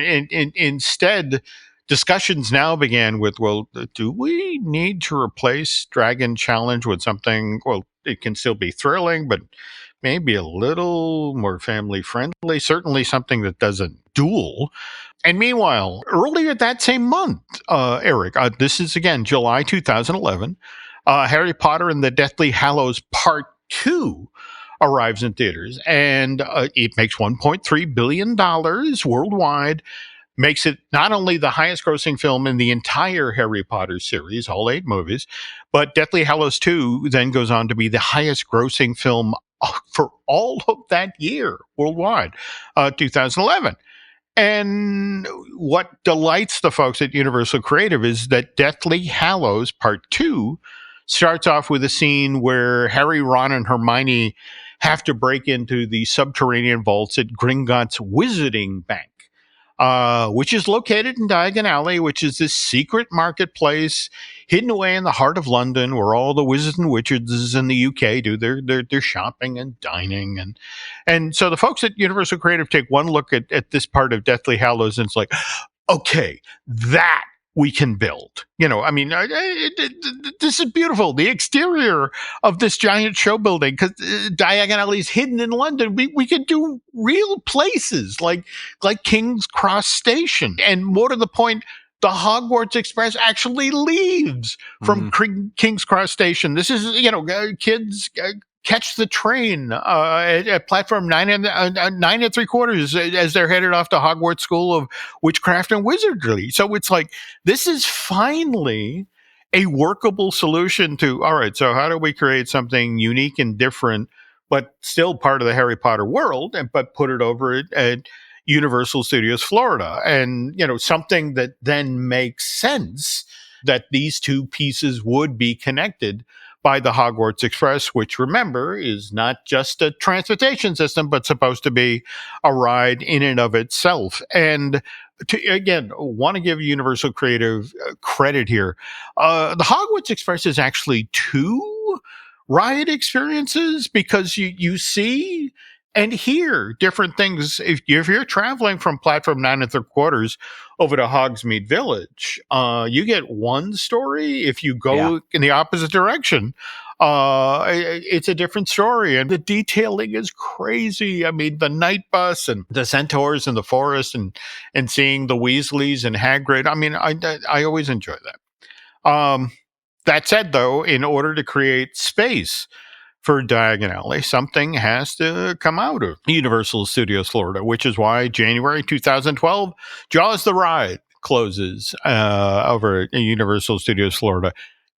Speaker 2: instead, discussions now began with, well, do we need to replace Dragon Challenge with something, well, it can still be thrilling, but maybe a little more family friendly, certainly something that doesn't duel. And meanwhile, earlier that same month, Eric, this is again July 2011, Harry Potter and the Deathly Hallows Part 2 arrives in theaters, and it makes $1.3 billion worldwide, makes it not only the highest grossing film in the entire Harry Potter series, all 8 movies, but Deathly Hallows 2 then goes on to be the highest grossing film for all of that year worldwide, 2011. And what delights the folks at Universal Creative is that Deathly Hallows Part 2 starts off with a scene where Harry, Ron, and Hermione have to break into the subterranean vaults at Gringotts Wizarding Bank, which is located in Diagon Alley, which is this secret marketplace hidden away in the heart of London, where all the wizards and witches in the UK do their shopping and dining. And so the folks at Universal Creative take one look at this part of Deathly Hallows, and it's like, okay, that we can build. This is beautiful. The exterior of this giant show building, because Diagon Alley is hidden in London. We could do real places like King's Cross Station. And more to the point, the Hogwarts Express actually leaves from King's Cross Station. This is, kids catch the train at platform 9 3/4 as they're headed off to Hogwarts School of Witchcraft and Wizardry. So it's like, this is finally a workable solution to, all right, so how do we create something unique and different, but still part of the Harry Potter world, but put it over at Universal Studios Florida? And, something that then makes sense that these two pieces would be connected by the Hogwarts Express, which, remember, is not just a transportation system, but supposed to be a ride in and of itself. And again, want to give Universal Creative credit here. The Hogwarts Express is actually 2 ride experiences, because you see and here, different things. If you're traveling from platform 9 3/4 over to Hogsmeade Village, you get one story. If you go in the opposite direction, it's a different story, and the detailing is crazy. I mean, the night bus and the centaurs in the forest, and seeing the Weasleys and Hagrid. I mean, I always enjoy that. That said, though, in order to create space for Diagon Alley, something has to come out of Universal Studios Florida, which is why January 2012, Jaws the Ride closes over at Universal Studios Florida.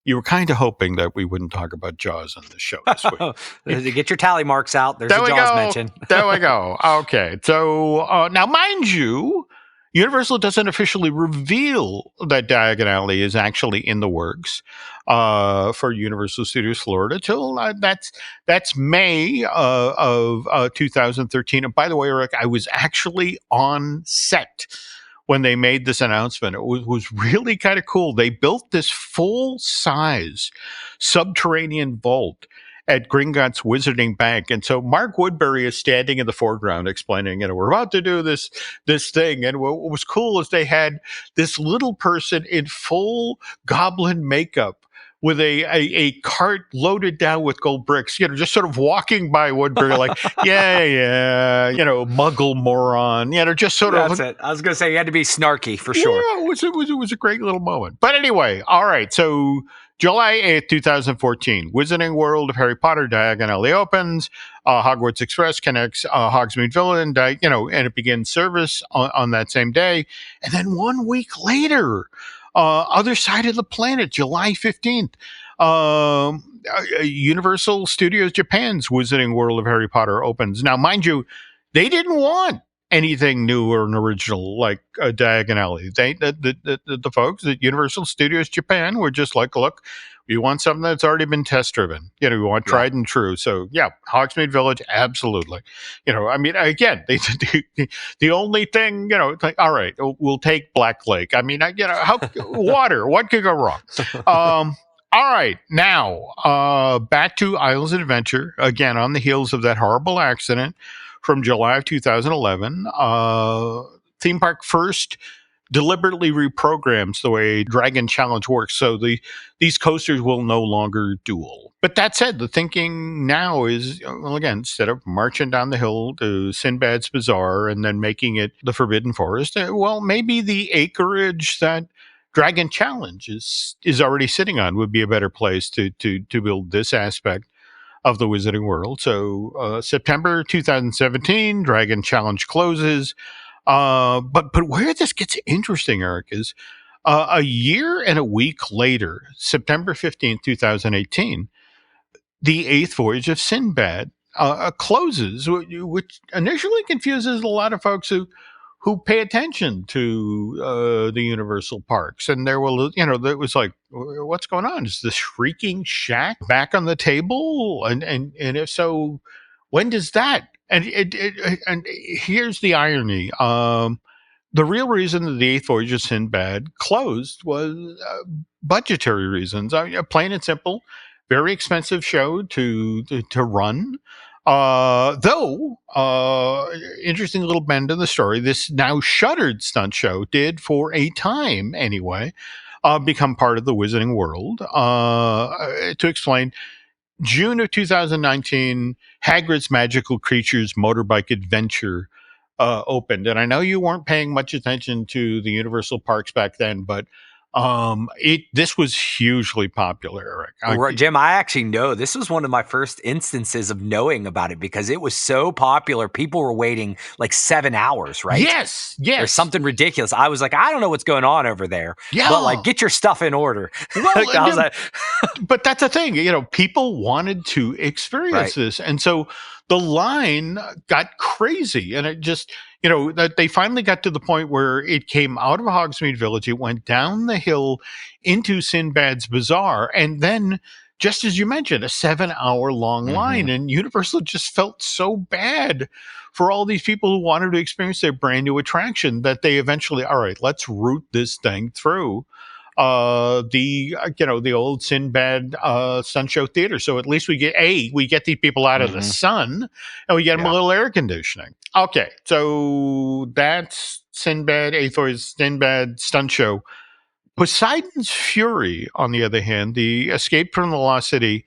Speaker 2: You were kind of hoping that we wouldn't talk about Jaws on the show this week.
Speaker 3: Get your tally marks out. There's a Jaws mention.
Speaker 2: There we go. Okay. So now, mind you, Universal doesn't officially reveal that Diagon Alley is actually in the works for Universal Studios Florida till that's May of 2013. And by the way, Eric, I was actually on set when they made this announcement. It was really kind of cool. They built this full-size subterranean vault at Gringotts Wizarding Bank. And so Mark Woodbury is standing in the foreground explaining, we're about to do this thing. And what was cool is they had this little person in full goblin makeup with a cart loaded down with gold bricks, just sort of walking by Woodbury like, muggle moron, just sort of.
Speaker 3: That's it. I was going to say you had to be snarky for sure.
Speaker 2: Yeah, it was a great little moment. But anyway, all right. So July 8th, 2014, Wizarding World of Harry Potter Diagon Alley opens. Hogwarts Express connects Hogsmeade Village, and it begins service on that same day. And then 1 week later, other side of the planet, July 15th, Universal Studios Japan's Wizarding World of Harry Potter opens. Now, mind you, they didn't want anything new or an original like Diagon Alley. The folks at Universal Studios Japan were just like, look, we want something that's already been test driven. We want tried and true. So yeah, Hogsmeade Village, absolutely. I mean, again, the only thing, it's like, all right, we'll take Black Lake. I mean, how water, what could go wrong? All right, now back to Islands of Adventure, again, on the heels of that horrible accident from July of 2011. Theme park first deliberately reprograms the way Dragon Challenge works, so these coasters will no longer duel. But that said, the thinking now is, well, again, instead of marching down the hill to Sinbad's Bazaar and then making it the Forbidden Forest, well, maybe the acreage that Dragon Challenge is already sitting on would be a better place to build this aspect of the Wizarding World. So September 2017, Dragon Challenge closes. But where this gets interesting, Eric, is a year and a week later, September 15th, 2018, the 8th Voyage of Sinbad closes, which initially confuses a lot of folks who pay attention to the Universal parks. And there it was like, what's going on? Is the Shrieking Shack back on the table? And if so, when does that? And and here's the irony. The real reason that the 8th Voyage of Sinbad closed was budgetary reasons. Plain and simple, very expensive show to run. Though, interesting little bend in the story, this now shuttered stunt show did, for a time anyway, become part of the Wizarding World. To explain, June of 2019, Hagrid's Magical Creatures Motorbike Adventure opened. And I know you weren't paying much attention to the Universal parks back then, but this was hugely popular, Eric.
Speaker 3: Jim, I actually know this was one of my first instances of knowing about it because it was so popular. People were waiting like 7 hours, right?
Speaker 2: Yes.
Speaker 3: Or something ridiculous. I was like, I don't know what's going on over there. Yeah. But like, get your stuff in order.
Speaker 2: Well, but that's the thing. People wanted to experience this. And so the line got crazy, and it just, that they finally got to the point where it came out of Hogsmeade Village, it went down the hill into Sinbad's Bazaar, and then, just as you mentioned, a 7-hour long line. And Universal just felt so bad for all these people who wanted to experience their brand new attraction that they eventually, all right, let's route this thing through. the old Sinbad Sun Show Theater. So at least we get these people out of the sun, and we get them a little air conditioning. Okay, so that's Sinbad, Aether's Sinbad Stunt Show. Poseidon's Fury, on the other hand, the Escape from the Lost City,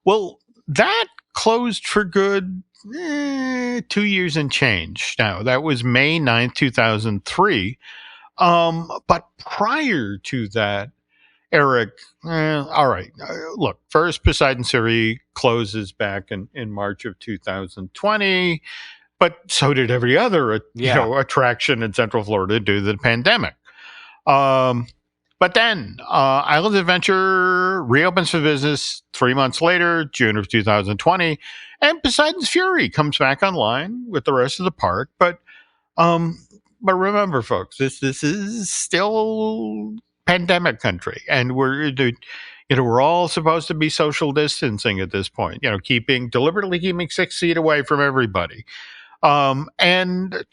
Speaker 2: well, that closed for good 2 years and change. Now, that was May 9th, 2003. But prior to that, Eric, all right, look, first Poseidon's Fury closes back in March of 2020, but so did every other attraction in Central Florida due to the pandemic. But then Islands Adventure reopens for business 3 months later, June of 2020, and Poseidon's Fury comes back online with the rest of the park. But remember, folks, this is still pandemic country, and we're all supposed to be social distancing at this point. Deliberately keeping 6 feet away from everybody. And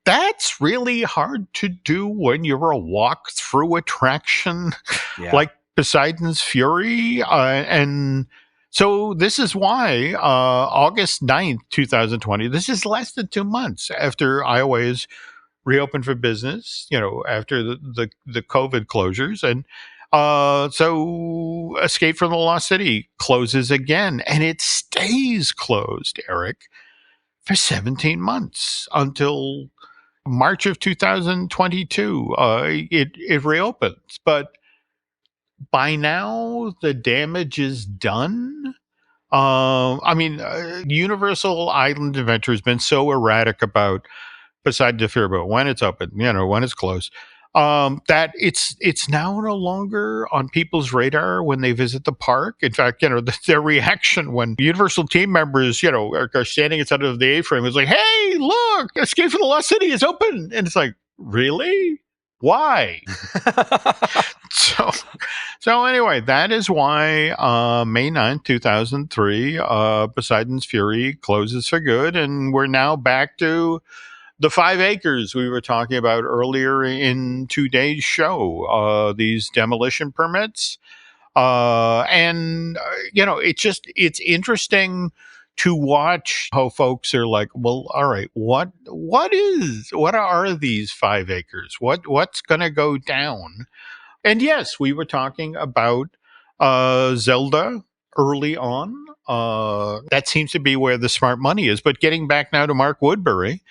Speaker 2: that's really hard to do when you're a walk-through attraction like Poseidon's Fury. And so this is why August 9th, 2020, this is less than 2 months after Iowa is reopened for business, after the COVID closures. And so Escape from the Lost City closes again, and it stays closed, Eric, for 17 months until March of 2022. It reopens. But by now, the damage is done. Universal Island Adventure has been so erratic about Poseidon's Fury, but when it's open, when it's closed, that it's now no longer on people's radar when they visit the park. In fact, their reaction when Universal team members, are standing inside of the A-frame is like, "Hey, look, Escape from the Lost City is open," and it's like, really? Why? So anyway, that is why May 9th, 2003, Poseidon's Fury closes for good, and we're now back to the 5 acres we were talking about earlier in today's show, these demolition permits. It's interesting to watch how folks are like, well, all right, what are these 5 acres? What's going to go down? And yes, we were talking about Zelda early on. That seems to be where the smart money is. But getting back now to Mark Woodbury,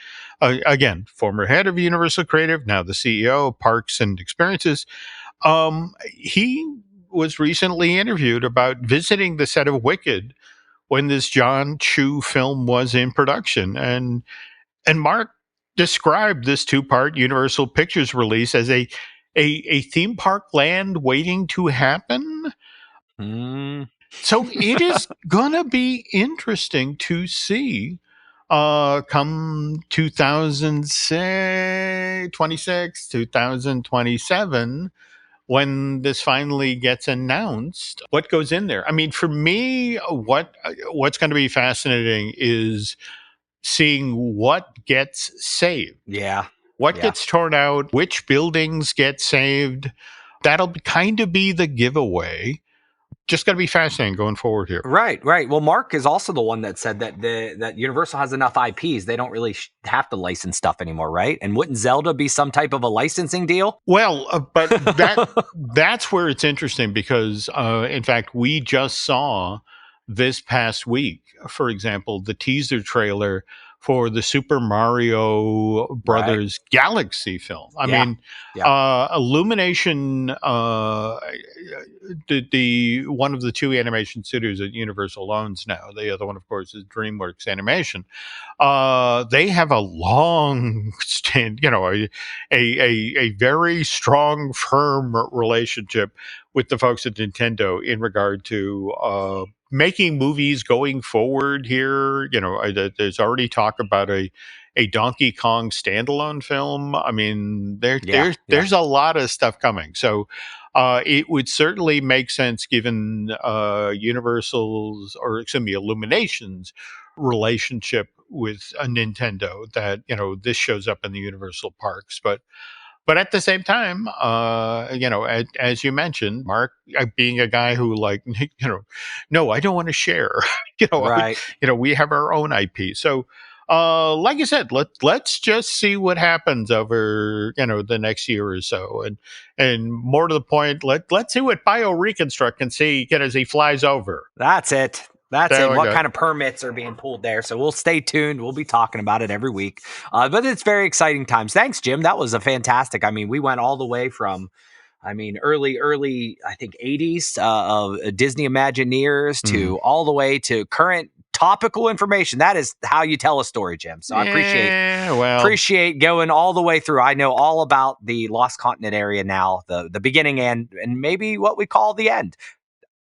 Speaker 2: again, former head of Universal Creative, now the CEO of Parks and Experiences, he was recently interviewed about visiting the set of Wicked when this John Chu film was in production. And Mark described this 2-part Universal Pictures release as a theme park land waiting to happen. So it is going to be interesting to see come 2026, 2027, when this finally gets announced, what goes in there. I mean, for me, what's going to be fascinating is seeing what gets saved. What gets torn out, which buildings get saved. That'll kind of be the giveaway. Just got to be fascinating going forward here.
Speaker 3: Right. Well, Mark is also the one that said that that Universal has enough IPs. They don't really have to license stuff anymore, right? And wouldn't Zelda be some type of a licensing deal?
Speaker 2: Well, but that's where it's interesting because, in fact, we just saw this past week, for example, the teaser trailer for the Super Mario Brothers Galaxy film. I mean, Illumination, the one of the 2 animation studios that Universal owns now. The other one, of course, is DreamWorks Animation. They have a long stand, a very strong, firm relationship with the folks at Nintendo in regard to making movies going forward here. There's already talk about a Donkey Kong standalone film. I mean, there's a lot of stuff coming. So it would certainly make sense given Illumination's relationship with a Nintendo that, this shows up in the Universal parks. But But at the same time, as you mentioned, Mark, being a guy who no, I don't want to share.
Speaker 3: Right.
Speaker 2: We have our own IP. So, like I said, let's just see what happens over the next year or so, and more to the point, let's see what BioReconstruct can see as he flies over.
Speaker 3: That's it. That's
Speaker 2: There
Speaker 3: it.
Speaker 2: we
Speaker 3: What
Speaker 2: go.
Speaker 3: kind of permits are being pulled there? So we'll stay tuned. We'll be talking about it every week. But it's very exciting times. Thanks, Jim. That was a fantastic. I mean, we went all the way from, early, I think 80s of Disney Imagineers to all the way to current topical information. That is how you tell a story, Jim. So I appreciate going all the way through. I know all about the Lost Continent area now, the beginning and maybe what we call the end.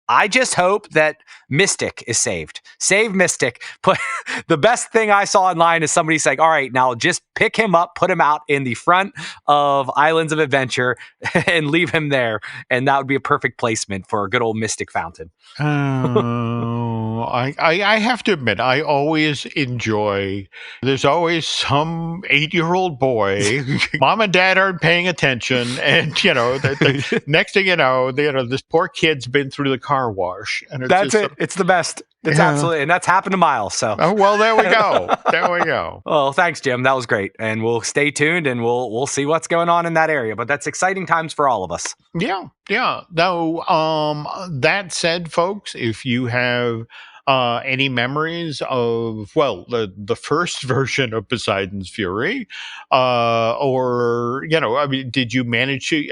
Speaker 3: I just hope that Mystic is saved. Save Mystic. But the best thing I saw online is somebody saying, all right, now just pick him up, put him out in the front of Islands of Adventure and leave him there. And that would be a perfect placement for a good old Mystic fountain.
Speaker 2: I have to admit, I always enjoy, there's always some 8-year-old boy, mom and dad aren't paying attention. And, the next thing you know, this poor kid's been through the car wash. And
Speaker 3: That's it. It's the best. It's absolutely, and that's happened to Miles. So,
Speaker 2: well, there we go. There we go.
Speaker 3: Well, thanks, Jim. That was great, and we'll stay tuned, and we'll see what's going on in that area. But that's exciting times for all of us.
Speaker 2: Yeah. Now, that said, folks, if you have any memories of the first version of Poseidon's Fury, or did you manage to?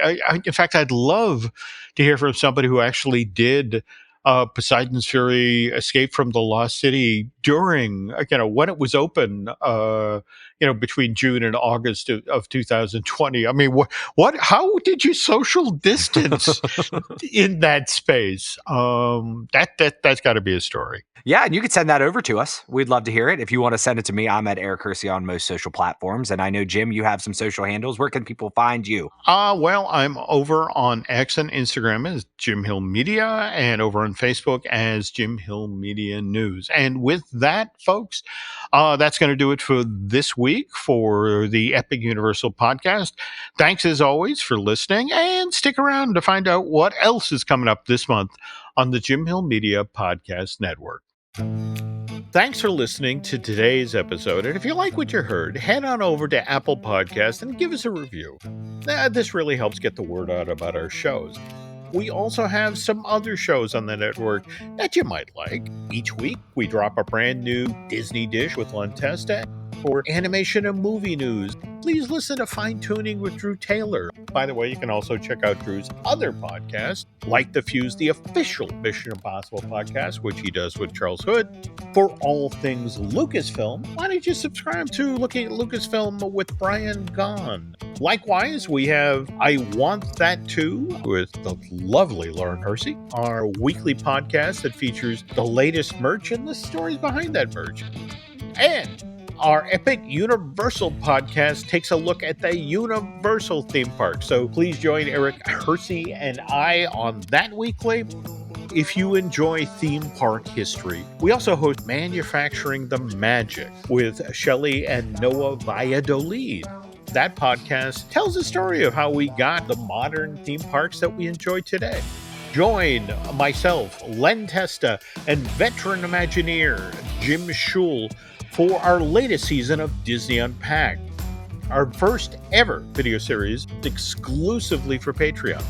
Speaker 2: In fact, I'd love to hear from somebody who actually did Poseidon's Fury Escape from the Lost City during when it was open between June and August of 2020. I mean, how did you social distance in that space? That's got to be a story.
Speaker 3: Yeah, and you could send that over to us. We'd love to hear it. If you want to send it to me, I'm at Eric Hersey on most social platforms. And I know, Jim, you have some social handles. Where can people find you?
Speaker 2: I'm over on X and Instagram as Jim Hill Media and over on Facebook as Jim Hill Media News. And with that, folks, that's going to do it for this week for the Epic Universal Podcast. Thanks, as always, for listening. And stick around to find out what else is coming up this month on the Jim Hill Media Podcast Network. Thanks for listening to today's episode, and if you like what you heard, head on over to Apple Podcasts and give us a review. This really helps get the word out about our shows. We also have some other shows on the network that you might like. Each week, we drop a brand new Disney dish with Len Testa. For animation and movie news, please listen to Fine Tuning with Drew Taylor. By the way, you can also check out Drew's other podcasts, like The Fuse, the official Mission Impossible podcast, which he does with Charles Hood. For all things Lucasfilm, why don't you subscribe to Looking at Lucasfilm with Brian Gahn? Likewise, we have I Want That Too with the lovely Lauren Hersey, our weekly podcast that features the latest merch and the stories behind that merch. And our Epic Universal Podcast takes a look at the Universal theme park. So please join Eric Hersey and I on that weekly. If you enjoy theme park history, we also host Manufacturing the Magic with Shelley and Noah Valladolid. That podcast tells the story of how we got the modern theme parks that we enjoy today. Join myself, Len Testa, and veteran Imagineer Jim Schul for our latest season of Disney Unpacked, our first ever video series exclusively for Patreon.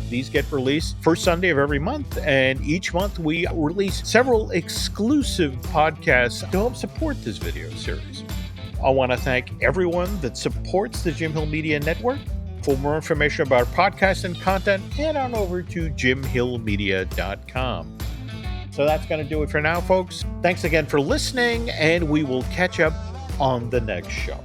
Speaker 2: These get released first Sunday of every month, and each month we release several exclusive podcasts to help support this video series. I want to thank everyone that supports the Jim Hill Media Network. For more information about podcasts and content, head on over to jimhillmedia.com. So that's going to do it for now, folks. Thanks again for listening, and we will catch up on the next show.